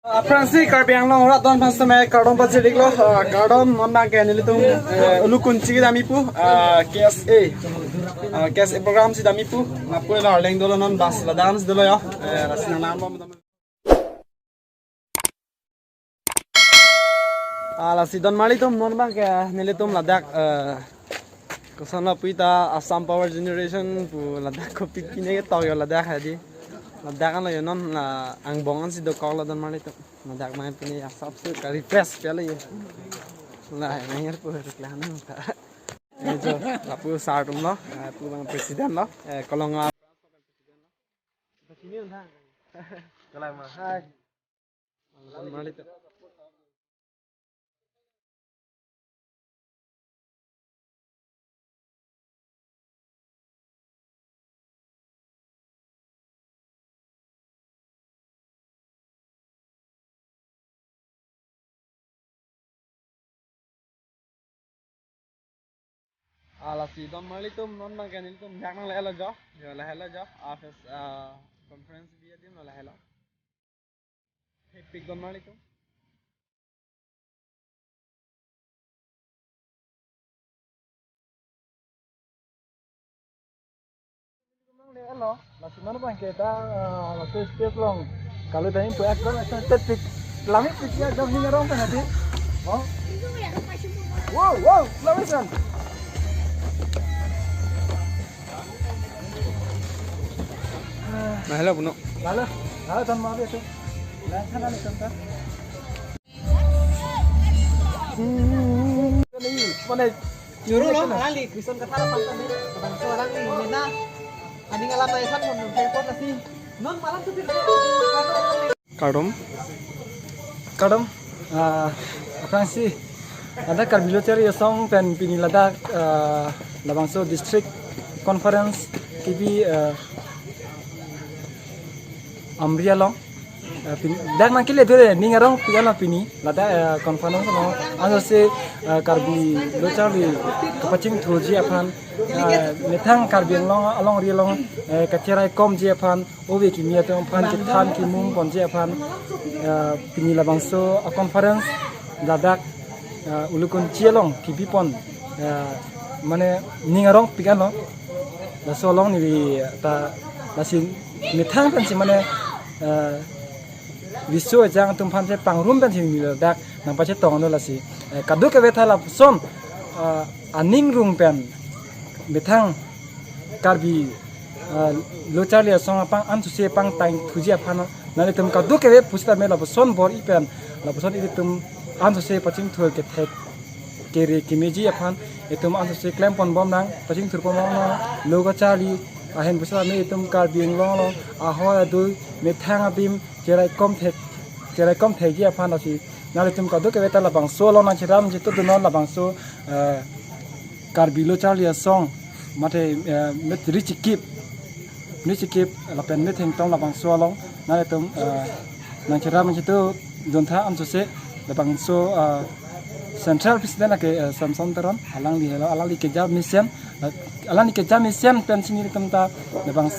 Fransi Karbi Anglong rat don pas sama kardom pas jadi lo kardom non bang kayak nili tuh ulu kunci dami pu KSA program si dami pu ngapu lo leng dolo non bas la dance dolo ya rasina nama ala si don mali tum non bang kayak nili tum ladak kesana puita Assam Power Generation pu ladak kopi kini tau ya ladak hadi ladak kan lo ya non la angbongan si do kau don mali tum ladak main punya asap su kari fresh kali ya lah nangir pu reklame itu lapu sartum lo pu bang presiden lo kalau nggak sini udah kalau mah hai mali tum ala si don mali tum non bang kayak nili tum jak nang lehela jo ya lehela jo office conference dia dim lo lehela pik don mali tum Hello, la semana bang kita waktu setiap long kalau tadi buat kan tetik langit pikir dong hingga rong kan nanti oh wow wow lawasan nah hello puno lalu tan mau itu lah sana nih tan ini mana nyuruh lo kali kristen kata pantan nih bang seorang ini mana ani ngalam na isan mon telepon na si non malam tu kardom kardom Fransi ada karbiloteri song pen pinilada labangso district conference kibi amria long dak man kile dore ningarong pigala pini lada conference no ano se karbi lochali kapaching thoji aphan nethang karbiang long along ri long kacherai kom je aphan obe ki mia te aphan ki than ki mum pon je aphan pini labangso conference ladak ulukun chielong ki bipon mane ningarong pigano la solong ni ta lasin nethang kan si mane visu jang tumpan se pangrum ben sing dak nang pache tong no lasi kadu ke bethala son aning rung pen bethang karbi lochalia song pang an se pang tang thuji aphan nale tum kadu ke pusta me la son bor i pen la son i tum an se paching thur ke thek kere kimeji aphan etum an se klem pon bom nang paching thur pon no loga chali ahen pusta me etum karbi long lo ahoy du me thang abim cerai kom thek ji aphan asi nale tum kadu ke beta la bang so lo na chiram ji tu no la bang so karbi lo chalia song mate met richikip la pen met heng tong la bang so long nale tum nang chiram ji tu don tha am so se la bang so central president ke samsung teron alang li ke jam mission alang ni ke jam mission pen sini tum ta la bang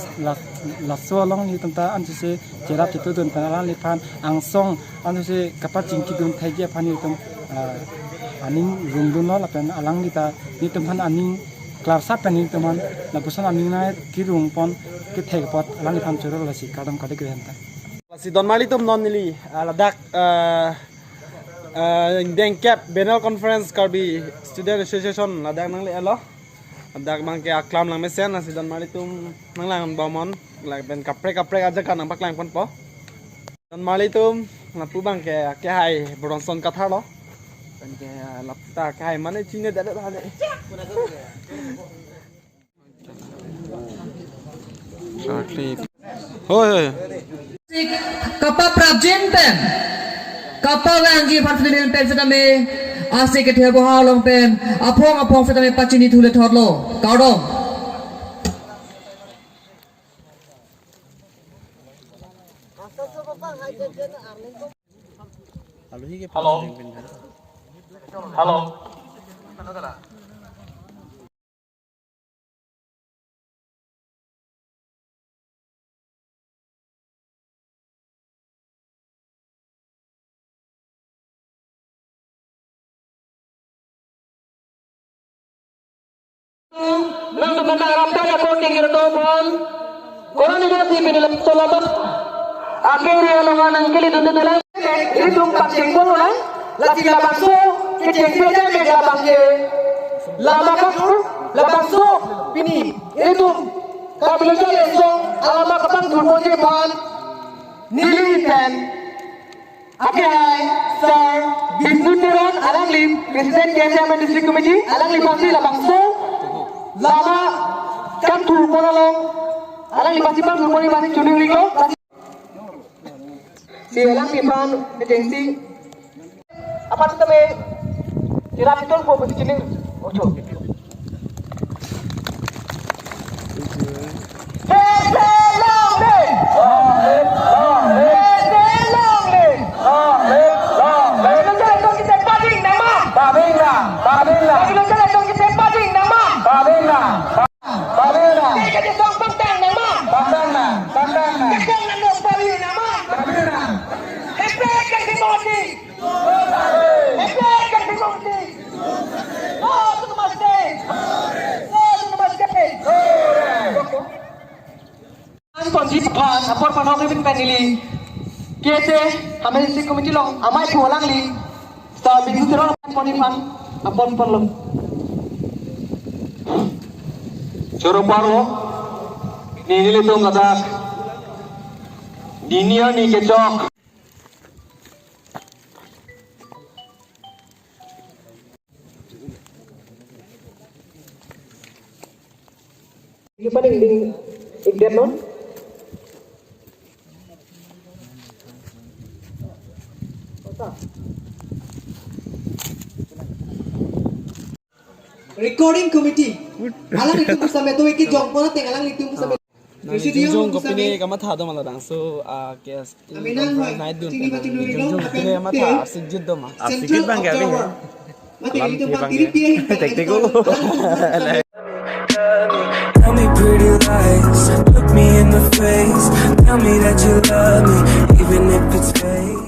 la so long ni tum ta an so se cerap itu don alang li pan ang song an so se kapat jingki don thai je pan ni tum aning room dun no la pen alang ni ta ni tum pan aning class sa pen ni tum an la pusan aning na ki room pon ki thek pot alang li pan choro la si kadam kade ke henta si don mali tum non nili ladak deng cap benel conference karbi student association ladak nang le alo ladak mang ke aklam lang mesen si don mali tum nang lang bomon la ben kapre aja kan nampak lang pon po don mali tum lapu bang ke hai bronson katha lo ben ke lapta ke hai mane chine dale hale hoi kappa prabjen pen kappa wangi phathlin pen setame ase ke thebo halong pen apong setame pachini thule thorlo kaudom Halo. Halo. Nang teman ramai aku tinggal telepon. Korang ni dah sibuk dalam selamat. Akhirnya orang nang kili tu dalam. Itu pasien pun orang. Lagi labangso, kecil saja mega labangke. Labangso, ini itu. Kabel jalan song, alamak kapang turun jepan. Nilitan. Akhirnya, sir, Bisnuteran Alang Lim, Presiden KSM District Committee, Alang Lim Pasi Labangso. Lama kan turun monolong. Alang Lim Pasi bang turun monolong masih cuning ligo. Si Alang Lim Pan, agensi. Apa tu kami? Kira betul kau mesti cuning. Ojo. Kondisi pan, apor panau kevin penili. Kiese, hame district committee long, amai pulang li. Star bisu teror poni pan, apor perlu. Coro paro, ni nili tu ngadak. Dinia ni kecok. Ini paling ding ikdem non. Recording committee. Alang itu bersama tu iki jong pun teng alang itu bersama. Jong kopini kama tha do mala dang so kes Aminang night dun tinggi mati dulu jong kopini kama tha sijid do ma Sijid bang gabi. Mati itu bang tiri piye. Tell me pretty lies, look me in the face. Tell me that you love me.